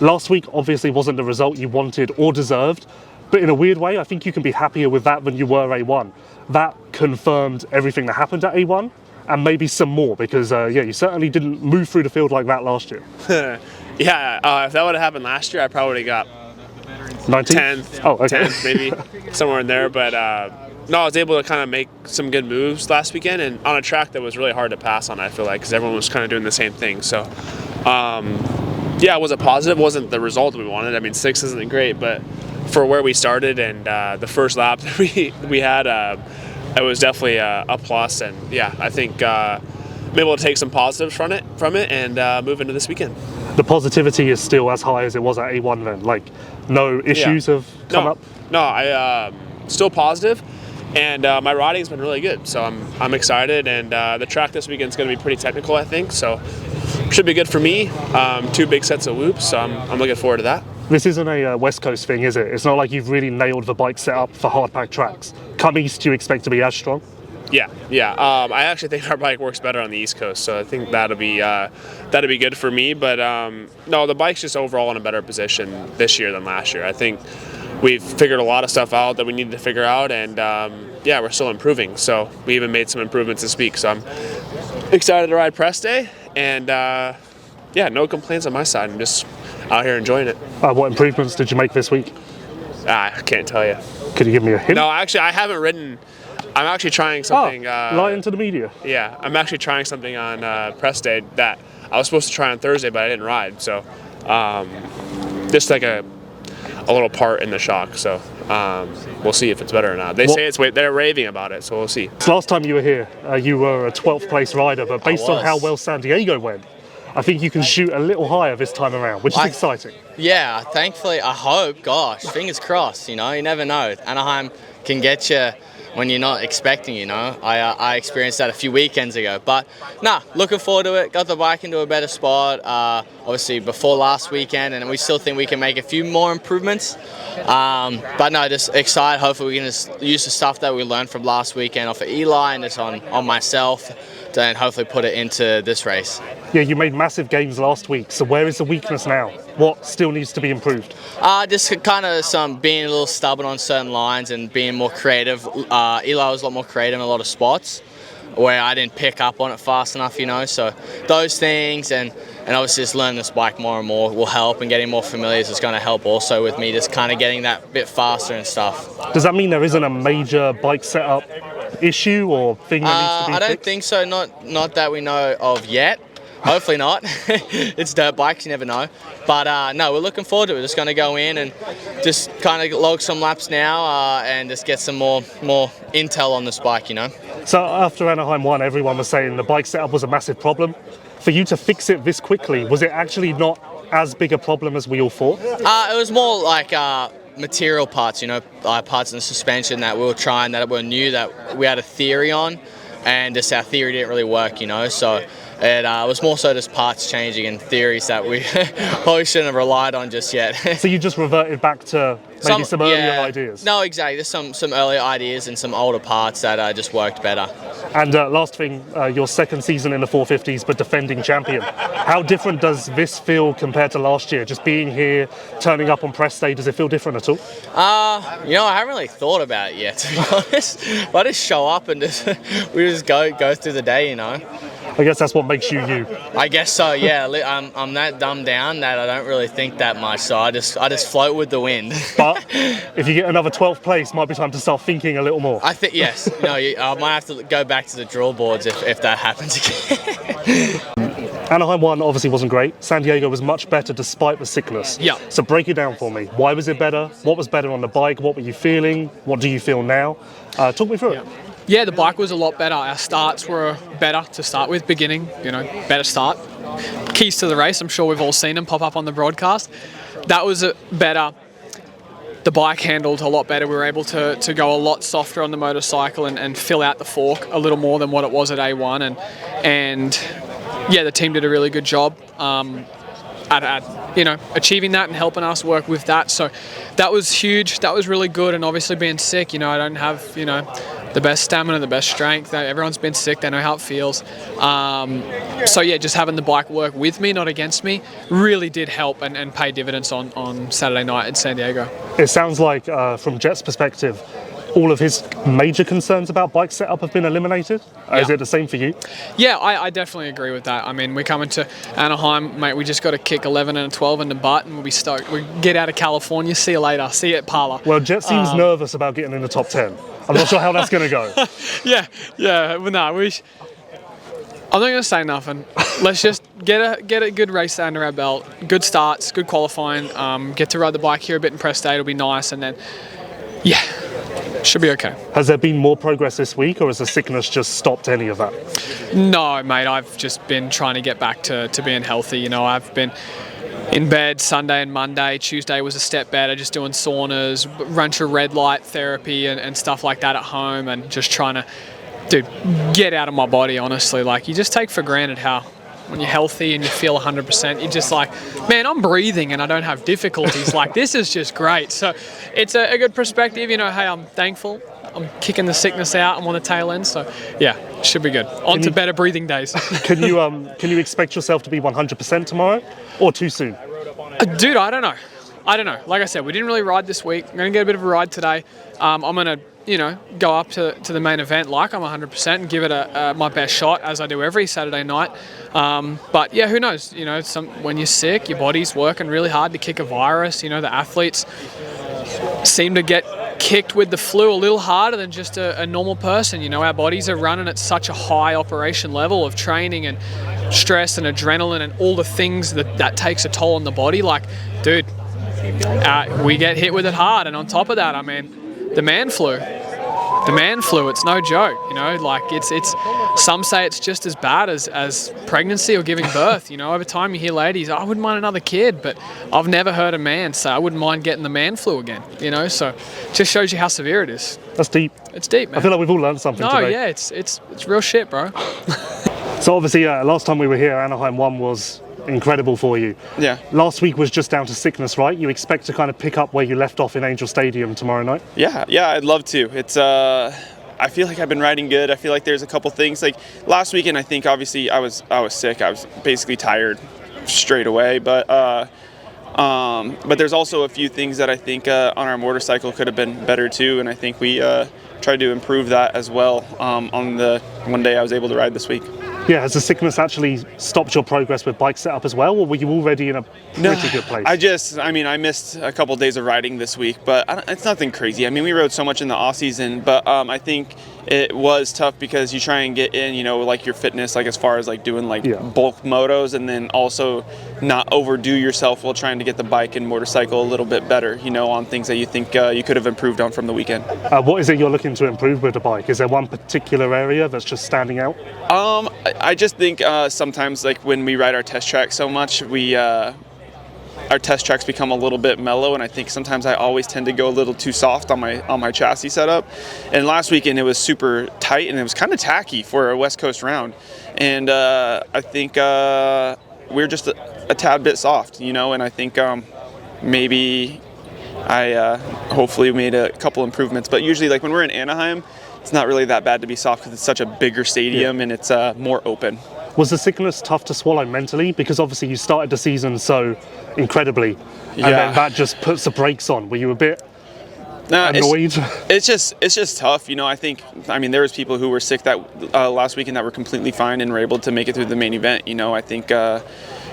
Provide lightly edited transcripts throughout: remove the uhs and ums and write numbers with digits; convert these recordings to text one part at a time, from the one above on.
Last week obviously wasn't the result you wanted or deserved, but in a weird way, I think you can be happier with that than you were A1. That confirmed everything that happened at A1, and maybe some more, because you certainly didn't move through the field like that last year. If that would have happened last year, I probably got 19th? 10th, oh, okay. 10th maybe, somewhere in there. But no, I was able to kind of make some good moves last weekend, and on a track that was really hard to pass on, I feel like, because everyone was kind of doing the same thing. So, was it positive? It wasn't the result we wanted. I mean, 6 isn't great, but for where we started and the first lap that we had, it was definitely a plus. And yeah, I think I'm able to take some positives from it and move into this weekend. The positivity is still as high as it was at A1 then? Like, no issues have come up? No, I still positive, and my riding's been really good, so I'm excited, and the track this weekend is going to be pretty technical, I think, so should be good for me. 2 big sets of whoops, so I'm looking forward to that. This isn't a West Coast thing, is it? It's not like you've really nailed the bike setup for hard-packed tracks. Come East, do you expect to be as strong? Yeah. I actually think our bike works better on the East Coast, so I think that'll be good for me. But no, the bike's just overall in a better position this year than last year. I think we've figured a lot of stuff out that we needed to figure out, and we're still improving. So we even made some improvements this week. So I'm excited to ride press day, and no complaints on my side. I'm just out here enjoying it. What improvements did you make this week? I can't tell you. Could you give me a hint? No, actually, I haven't ridden. I'm actually trying something. Lie into the media. Yeah, I'm actually trying something on press day that I was supposed to try on Thursday, but I didn't ride. So, just like a little part in the shock. So, we'll see if it's better or not. They say they're raving about it, so we'll see. Last time you were here, you were a 12th place rider, but based on how well San Diego went, I think you can shoot a little higher this time around, which is exciting. Yeah, thankfully, I hope. Gosh, fingers crossed. You never know. Anaheim can get you when you're not expecting, I experienced that a few weekends ago. But, looking forward to it. Got the bike into a better spot, obviously, before last weekend, and we still think we can make a few more improvements. Just excited. Hopefully we can just use the stuff that we learned from last weekend off of Eli and just on myself, then hopefully put it into this race. Yeah, you made massive gains last week, so where is the weakness now? What still needs to be improved? Just kind of being a little stubborn on certain lines and being more creative. Eli was a lot more creative in a lot of spots where I didn't pick up on it fast enough, so those things and obviously just learning this bike more and more will help, and getting more familiar is going to help also with me just kind of getting that bit faster and stuff. Does that mean there isn't a major bike setup issue or thing that needs to be fixed? I don't fixed? think so, not that we know of yet. Hopefully not. It's dirt bikes, you never know. But no, we're looking forward to it. We're just going to go in and just kind of log some laps now and just get some more intel on this bike, So after Anaheim 1, everyone was saying the bike setup was a massive problem. For you to fix it this quickly, was it actually not as big a problem as we all thought? It was more like material parts, parts in the suspension that we were trying, that we knew that we had a theory on, and just our theory didn't really work, so it was more so just parts changing and theories that we probably shouldn't have relied on just yet. So you just reverted back to maybe some earlier ideas? No, exactly. There's some earlier ideas and some older parts that just worked better. And last thing, your second season in the 450s, but defending champion. How different does this feel compared to last year? Just being here, turning up on press day, does it feel different at all? I haven't really thought about it yet, to be honest. I just show up and we just go through the day, I guess that's what makes you you. I guess so, yeah. I'm that dumbed down that I don't really think that much, so I just float with the wind. But if you get another 12th place, might be time to start thinking a little more. I think, yes. No, I might have to go back to the draw boards if that happens again. Anaheim 1 obviously wasn't great. San Diego was much better despite the sickness. Yeah. So break it down for me. Why was it better? What was better on the bike? What were you feeling? What do you feel now? Talk me through it. Yeah, the bike was a lot better. Our starts were better to start with, beginning, better start. Keys to the race, I'm sure we've all seen them pop up on the broadcast. That was better. The bike handled a lot better. We were able to go a lot softer on the motorcycle and fill out the fork a little more than what it was at A1. And the team did a really good job at achieving that and helping us work with that. So that was huge. That was really good. And obviously being sick, I don't have, the best stamina, the best strength. Everyone's been sick, they know how it feels. So yeah, just having the bike work with me, not against me, really did help and pay dividends on Saturday night in San Diego. It sounds like, from Jett's perspective, all of his major concerns about bike setup have been eliminated. Is it the same for you? Yeah, I definitely agree with that. I mean, we come into Anaheim, mate, we just got to kick 11 and a 12 in the butt and we'll be stoked. We get out of California, see you later, see you at Parla. Well, Jett seems nervous about getting in the top 10. I'm not sure how that's going to go. yeah, but no, I'm not going to say nothing. Let's just get a good race under our belt, good starts, good qualifying, get to ride the bike here a bit in press day, it'll be nice, and then, yeah, should be okay. Has there been more progress this week, or has the sickness just stopped any of that? No, mate, I've just been trying to get back to being healthy. You know, I've been in bed Sunday and Monday. Tuesday was a step better, just doing saunas, bunch of red light therapy and stuff like that at home, and just trying to, dude, get out of my body, honestly. Like, you just take for granted how when you're healthy and you feel 100%, you're just like, man, I'm breathing and I don't have difficulties. Like, this is just great. So it's a good perspective. You know, hey, I'm thankful. I'm kicking the sickness out. I'm on the tail end. So, yeah, should be good. On to better breathing days. Can you expect yourself to be 100% tomorrow, or too soon? Dude, I don't know. Like I said, we didn't really ride this week. I'm going to get a bit of a ride today. I'm going to, go up to the main event like I'm 100% and give it my best shot, as I do every Saturday night. But yeah, who knows? When you're sick, your body's working really hard to kick a virus. The athletes seem to get kicked with the flu a little harder than just a normal person. Our bodies are running at such a high operation level of training and stress and adrenaline and all the things that takes a toll on the body. Like, dude, we get hit with it hard. And on top of that, I mean, the man flu, it's no joke. Like, it's some say it's just as bad as pregnancy or giving birth. Over time you hear ladies, I wouldn't mind another kid, but I've never heard a man say I wouldn't mind getting the man flu again. So it just shows you how severe it is. That's deep. It's deep, man. I feel like we've all learned something today. No, yeah, it's real shit, bro. So obviously, last time we were here, Anaheim 1 was incredible for you. Yeah. Last week was just down to sickness, right? You expect to kind of pick up where you left off in Angel Stadium tomorrow night? Yeah, I'd love to. It's I feel like I've been riding good. I feel like there's a couple things. Like last weekend, I think obviously I was sick. I was basically tired straight away. But there's also a few things that I think on our motorcycle could have been better too. And I think we tried to improve that as well on the one day I was able to ride this week. Yeah, has the sickness actually stopped your progress with bike setup as well, or were you already in a pretty good place? I missed a couple of days of riding this week, but it's nothing crazy. I mean, we rode so much in the off season, but I think it was tough because you try and get in, like your fitness, like as far as like doing like bulk motos, and then also not overdo yourself while trying to get the bike and motorcycle a little bit better, on things that you think you could have improved on from the weekend. What is it you're looking to improve with the bike? Is there one particular area that's just standing out? I just think sometimes, like when we ride our test track so much, our test tracks become a little bit mellow, and I think sometimes I always tend to go a little too soft on my chassis setup. And last weekend it was super tight and it was kind of tacky for a West Coast round, and I think we're just a tad bit soft, and I think maybe I hopefully made a couple improvements. But usually, like when we're in Anaheim, it's not really that bad to be soft because it's such a bigger stadium and it's more open. Was the sickness tough to swallow mentally? Because obviously you started the season so incredibly, and then that just puts the brakes on. Were you a bit annoyed? It's just tough. I mean, there was people who were sick that last weekend that were completely fine and were able to make it through the main event. I think there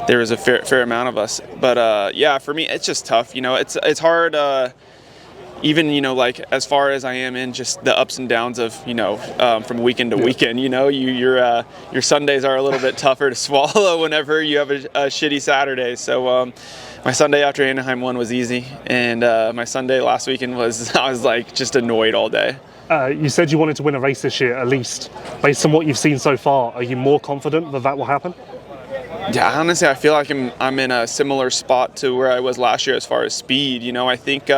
was a fair amount of us. But for me, it's just tough. It's hard. Even, like as far as I am in just the ups and downs of, from weekend to weekend, your Sundays are a little bit tougher to swallow whenever you have a shitty Saturday. So my Sunday after Anaheim 1 was easy. And my Sunday last weekend I was like just annoyed all day. You said you wanted to win a race this year, at least. Based on what you've seen so far, are you more confident that will happen? Yeah, honestly, I feel like I'm in a similar spot to where I was last year as far as speed. I think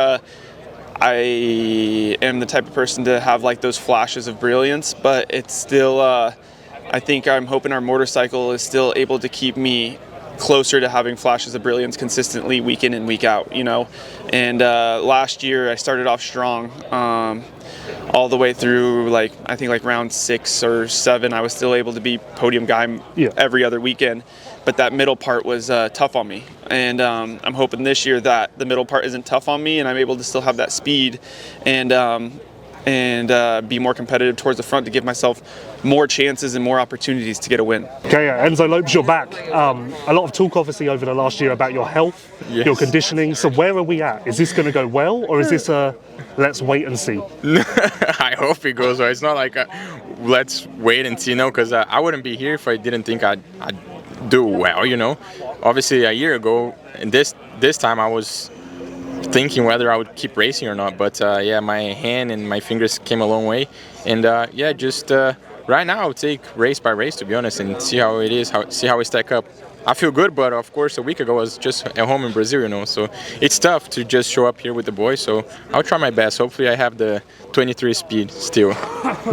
I am the type of person to have like those flashes of brilliance, but it's still, I think I'm hoping our motorcycle is still able to keep me closer to having flashes of brilliance consistently week in and week out, And last year I started off strong. all the way through, like, I think like round 6 or 7, I was still able to be podium guy every other weekend. But that middle part was tough on me. And I'm hoping this year that the middle part isn't tough on me and I'm able to still have that speed and be more competitive towards the front to give myself more chances and more opportunities to get a win. Okay, Enzo Lopes, you're back. A lot of talk, obviously, over the last year about your health, your conditioning. So where are we at? Is this going to go well, or is this a let's wait and see? I hope it goes well. It's not like let's wait and see, because I wouldn't be here if I didn't think I'd do well, Obviously, a year ago, and this time I was thinking whether I would keep racing or not, but my hand and my fingers came a long way, and just right now I'll take race by race, to be honest, and see how it is, see how we stack up. I feel good, but of course a week ago I was just at home in Brazil, so it's tough to just show up here with the boys, so I'll try my best. Hopefully I have the 23 speed still.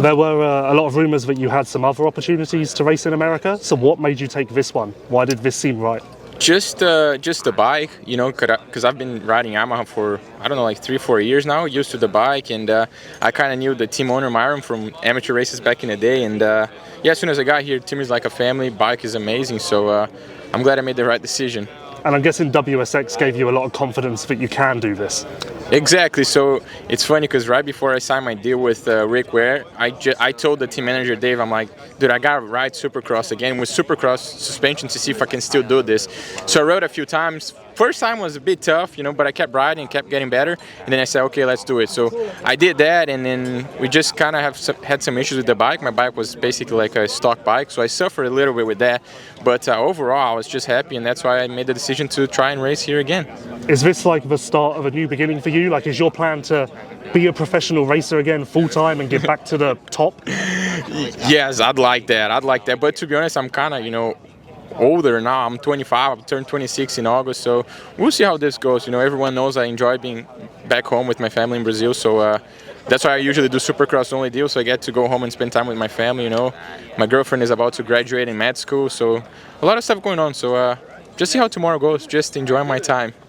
There were a lot of rumours that you had some other opportunities to race in America, so what made you take this one? Why did this seem right? Just the bike, because I've been riding Yamaha for, I don't know, like 3-4 years now, used to the bike, and I kind of knew the team owner, Myron, from amateur races back in the day, and as soon as I got here, team is like a family, bike is amazing, so I'm glad I made the right decision. And I'm guessing WSX gave you a lot of confidence that you can do this. Exactly. So it's funny because right before I signed my deal with Rick Ware, I told the team manager, Dave, I'm like, dude, I got to ride Supercross again with Supercross suspension to see if I can still do this. So I rode a few times. First time was a bit tough, but I kept riding and kept getting better. And then I said, okay, let's do it. So I did that, and then we just kind of had some issues with the bike. My bike was basically like a stock bike, so I suffered a little bit with that. But overall, I was just happy, and that's why I made the decision to try and race here again. Is this like the start of a new beginning for you? Like, is your plan to be a professional racer again full-time and get back to the top? Yes, I'd like that. But to be honest, I'm kind of, older now. I'm 25. I'll turn 26 in August, so we'll see how this goes. Everyone knows I enjoy being back home with my family in Brazil, so that's why I usually do Supercross only deal, so I get to go home and spend time with my family. My girlfriend is about to graduate in med school, so a lot of stuff going on. So just see how tomorrow goes. Just enjoy my time.